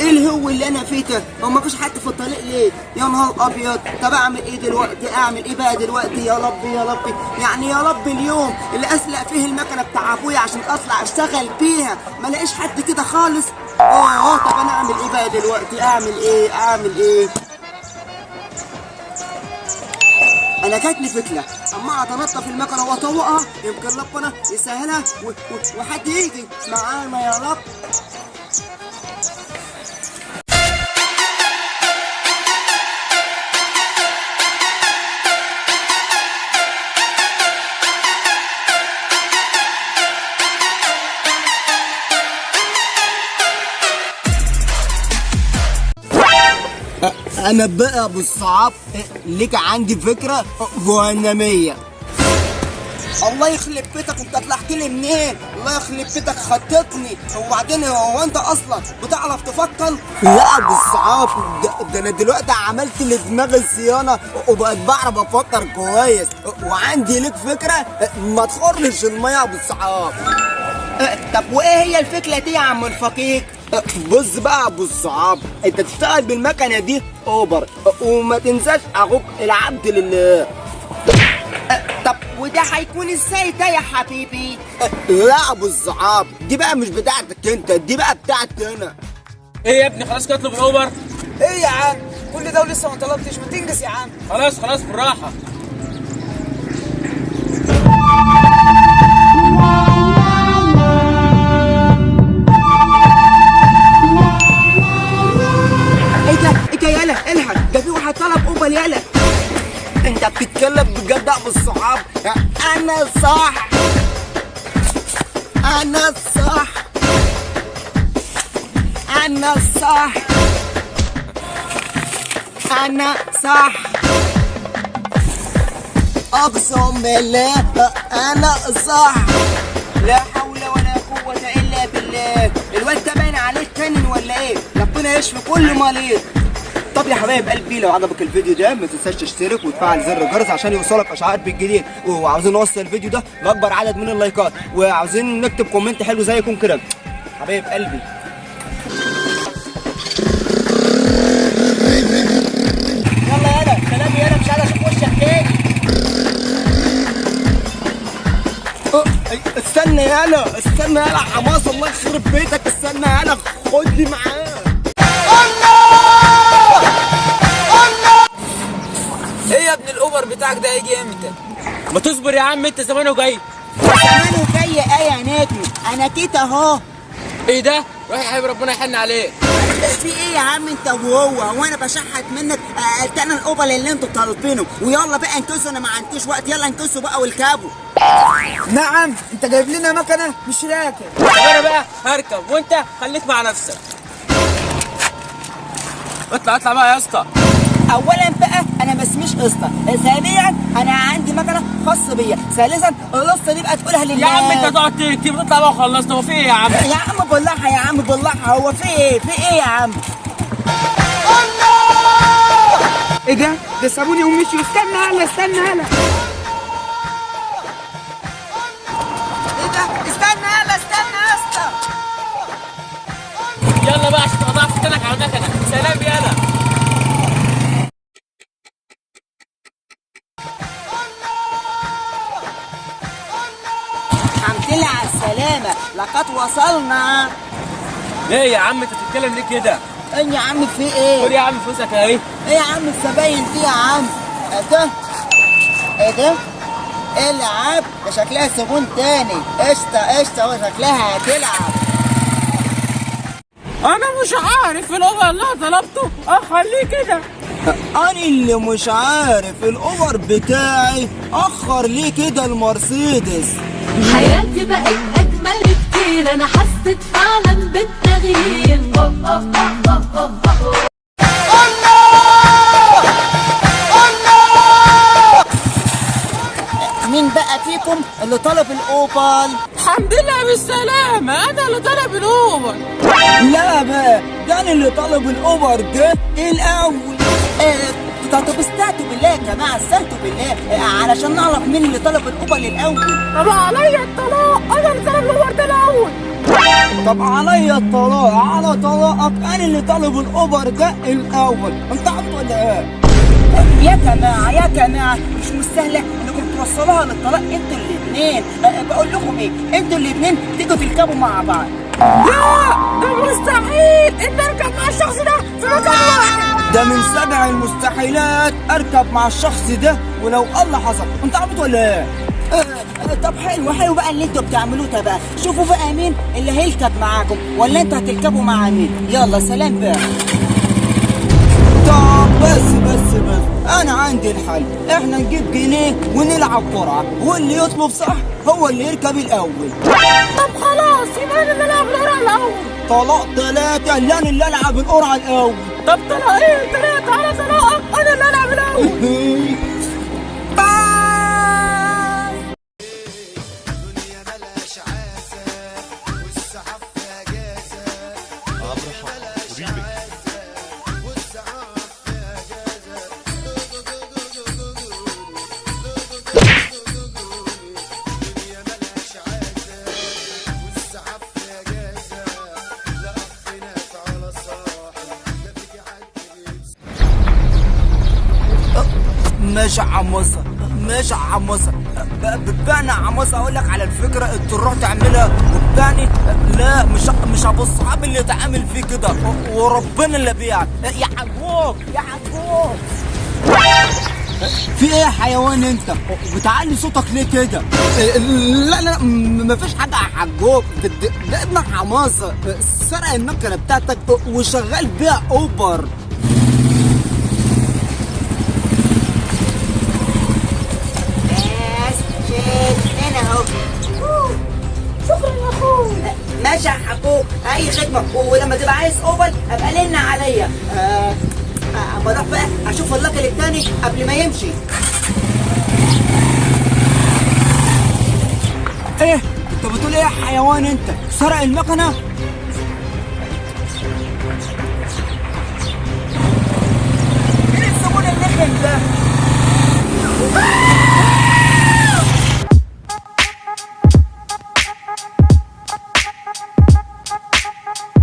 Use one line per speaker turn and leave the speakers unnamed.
ايه الهو اللي انا فيه ده؟ هو مفيش حد في الطريق ليه؟ يا نهار ابيض. طب اعمل ايه دلوقتي؟ اعمل ايه بقى دلوقتي؟ يا ربي يا ربي، يعني يا رب اليوم اللي اسلق فيه المكنه بتاع ابويا عشان اطلع اشتغل بيها ما الاقيش حد كده خالص. طب انا اعمل ايه بقى دلوقتي؟ اعمل ايه؟ انا جات لي فكره، اما اتنطف المكنه واطوقها يمكن ربنا يسهلها وحد يجي معانا يا رب. انا بقى ابو الصعاب ليك عندي فكره جهنميه. الله يخلب بيتك، انت طلعت لي منين؟ الله يخلب بيتك، خطتني. وبعدين هو انت اصلا بتعرف تفكر؟ لا ابو الصعاب، ده انا دلوقتي عملت لدماغي صيانه وبقيت بعرف افكر كويس. وعندي ليك فكره، ما تخرش الميه يا ابو الصعاب. طب وايه هي الفكره دي يا عم الفقيق؟ بص بقى يا ابو الصعاب، انت تشتغل بالمكنه دي اوبر، وما تنساش اخوك العبد لله. طب وده هيكون ازاي ده يا حبيبي؟ لا ابو الصعاب، دي بقى مش بتاعتك انت، دي بقى بتاعتي انا.
ايه يا ابني، خلاص كده اطلب الاوبر؟
ايه يا عم كل ده ولسه ما طلبتش؟ ما تنجز يا عم.
خلاص بالراحه.
ايه ده يالا؟ الحق، ده في واحد طلب اوبر يالا. انت بتتكلم بجد يا ابو الصحاب؟ انا صح. اقسم بالله انا صح. لا حول ولا قوة الا بالله. الواد ده باين عليه اتجنن ولا ايه؟ ربنا يشفي كل مريض. طب يا حبايب قلبي، لو عجبك الفيديو ده ما تنساش تشترك وتفعل زر الجرس عشان يوصلك اشعار بالجديد. وعاوزين نوصل الفيديو ده لاكبر عدد من اللايكات، وعاوزين نكتب كومنت حلو زيكم كده حبايب قلبي. يلا يالا سلام يالا، مش عايز اشوف وشك تاني. استنى يالا حماس، الله يخرب بيتك. استنى يالا، خدني معاه.
ايه يا ابن الاوبر بتاعك ده هيجي امتى؟
ما تصبر يا عم، انت زمانه جاي.
زمانه جاي ايه يا نجم؟ انا كده اهو.
ايه ده؟ روح يا حبيبي، ربنا يحن عليك.
في ايه يا عم انت وهو وانا بشحت منك؟ قلت انا الاوبر اللي انتوا طالبينه. ويلا بقى انكسوا، انا ما عنديش وقت. يلا انكسوا بقى والكابوا.
نعم، انت جايب لنا مكنه مش راكب.
طب انا بقى هركب وانت خليك مع نفسك. اطلع بقى يا اسطى.
اولا بقى انا ما اسميش قسطه، ثانيا انا عندي مكنه خاصه بيا، ثالثا القسطه دي بقى تقولها لله.
يا عم انت تقعد تكتب، تطلع بقى وخلصنا. هو في ايه يا عم؟
يا عم بالراحه هو في ايه يا عم؟
ايه ده سابوني ومشيوا. استنى هلا. ايه ده؟ استنى يا اسطى.
يلا بقى عشان تبقى ضعف على المكنه. سلام يالا.
الحمد لله على السلامه، لقد وصلنا.
ايه يا عم انت بتتكلم ليه كده؟
ايه يا عم في ايه؟
خد يا عم فلوسك اهي.
ايه يا عم الزباين دي يا عم؟ ايه ده؟ ايه العب؟ ده شكلها زبون تاني. قشطه وشكلها هتلعب.
انا مش عارف الاوبر اللي انا طلبته اخليه كده.
انا اللي مش عارف الاوبر بتاعي اخر ليه كده المرسيدس.
حياتي بقت اجمل كتير، انا حسيت فعلا بالتغيير.
مين بقى فيكم اللي طلب الاوبر؟
الحمد لله بالسلامة، أنا اللي طلب الأوبر.
لا بقى، ده أنا اللي طلب الأوبر ده الأول. طب استهتوا بالله يا جماعة، استهتوا بالله علشان نعرف مين اللي طلب الأوبر الأول.
طب عليا الطلاق، أنا اللي طلب الأوبر ده الأول.
طب عليا الطلاق، على طلاقك، انا اللي طالب الاوبر ده الاول، انت عبط ولا ايه؟ يا جماعه يا جماعه مش مستاهله انكم توصلوها للطلاق انتوا الاثنين. بقول لكم ايه، انتوا الاثنين تيجوا تركبوا مع بعض.
لا ده مستحيل ان اركب مع الشخص ده في مكان واحد.
ده من 7 المستحيلات اركب مع الشخص ده ولو الله حصل، انت عبط ولا ايه؟ طب حلو بقى اللي انتوا بتعملوه ده بقى، شوفوا بقى مين اللي هيركب معاكم، ولا انتوا هتركبوا مع مين؟ يلا سلام بقى. طب بس انا عندي الحل، احنا نجيب جنيه ونلعب قرعه، واللي يطلب صح هو اللي يركب الاول.
طب خلاص يبقى انا اللي العب القرعه الاول.
طلاق 3 اللي انا اللي العب القرعه الاول.
طب طلاقين 3 على طلاقك، انا اللي العب الاول.
ماشي عمصة بتبعني عمصة. اقول لك على الفكرة انت تروح تعملها وتبعني. لا مش ابو الصحاب اللي تعمل فيه كده، وربنا اللي بيعك يا حجوك يا حجوك. في ايه يا حيوان انت بتعلي صوتك ليه كده؟ لا مفيش حاجة يا حجوك، ده ابنك عماصة سرق المكنة بتاعتك وشغال بيها اوبر. هنا اهو.
شكرا يا اخوي.
ماشي يا حبوب، اي خدمه، ولما تبقى عايز اوبر ابقى لنا عليا. اما اروح بقى اشوف الراجل التاني قبل ما يمشي. ايه انت بتقول ايه يا حيوان؟ انت سرق المكنه؟